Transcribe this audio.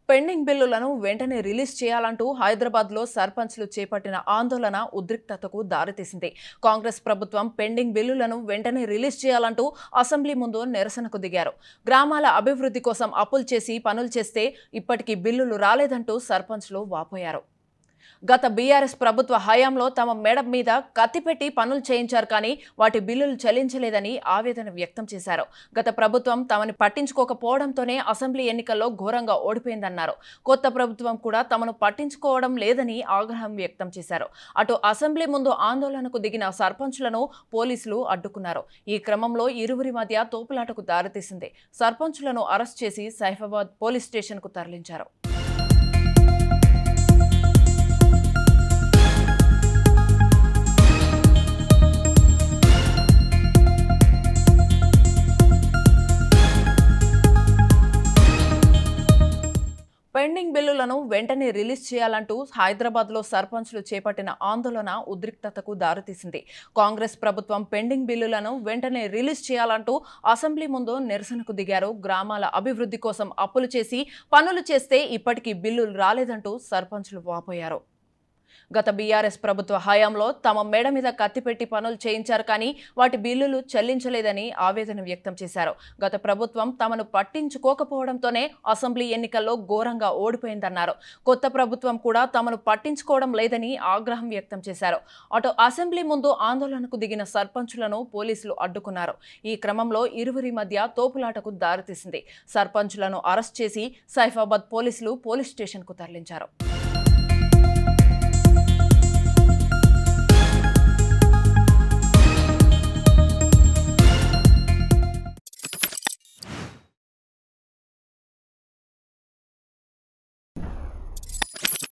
Pending బిల్లులను వెంటనే release చేయాలంటూ హైదరాబాద్లో సర్పంచ్లు చేపట్టిన ఆందోళన ఉద్రిక్తతకు దారితీసింది. కాంగ్రెస్ ప్రభుత్వం పెండింగ్ బిల్లులను వెంటనే రిలీజ్ చేయాలంటూ అసెంబ్లీ ముందు నిరసనకు దిగారు. గ్రామాల అభివృద్ధి కోసం అప్పులు చేసి పనులు చేస్తే ఇప్పటికీ బిల్లులు రాలేదంటూ సర్పంచ్లు వాపోయారు. గత బీఆర్ఎస్ ప్రభుత్వ హయాంలో తమ మెడ మీద కత్తిపెట్టి పనులు చేయించారు కానీ వాటి బిల్లులు చెల్లించలేదని ఆవేదన వ్యక్తం చేశారు. గత ప్రభుత్వం తమని పట్టించుకోకపోవడంతోనే అసెంబ్లీ ఎన్నికల్లో ఘోరంగా ఓడిపోయిందన్నారు. కొత్త ప్రభుత్వం కూడా తమను పట్టించుకోవడం లేదని ఆగ్రహం వ్యక్తం చేశారు. అటు అసెంబ్లీ ముందు ఆందోళనకు దిగిన సర్పంచులను పోలీసులు అడ్డుకున్నారు. ఈ క్రమంలో ఇరువురి మధ్య తోపులాటకు దారితీసింది. సర్పంచులను అరెస్ట్ చేసి సైఫాబాద్ పోలీస్ స్టేషన్కు తరలించారు. పెండింగ్ బిల్లులను వెంటనే రిలీజ్ చేయాలంటూ హైదరాబాద్లో సర్పంచ్లు చేపట్టిన ఆందోళన ఉద్రిక్తతకు దారితీసింది. కాంగ్రెస్ ప్రభుత్వం పెండింగ్ బిల్లులను వెంటనే రిలీజ్ చేయాలంటూ అసెంబ్లీ ముందు నిరసనకు దిగారు. గ్రామాల అభివృద్ధి కోసం అప్పులు చేసి పనులు చేస్తే ఇప్పటికీ బిల్లులు రాలేదంటూ సర్పంచ్లు వాపోయారు. గత బీఆర్ఎస్ ప్రభుత్వ హయాంలో తమ మెడ మీద కత్తిపెట్టి పనులు చేయించారు కానీ వాటి బిల్లులు చెల్లించలేదని ఆవేదన వ్యక్తం చేశారు. గత ప్రభుత్వం తమను పట్టించుకోకపోవడంతోనే అసెంబ్లీ ఎన్నికల్లో ఘోరంగా ఓడిపోయిందన్నారు. కొత్త ప్రభుత్వం కూడా తమను పట్టించుకోవడం లేదని ఆగ్రహం వ్యక్తం చేశారు. అటు అసెంబ్లీ ముందు ఆందోళనకు దిగిన సర్పంచులను పోలీసులు అడ్డుకున్నారు. ఈ క్రమంలో ఇరువురి మధ్య తోపులాటకు దారితీసింది. సర్పంచులను అరెస్ట్ చేసి సైఫాబాద్ పోలీసులు పోలీస్ స్టేషన్కు తరలించారు.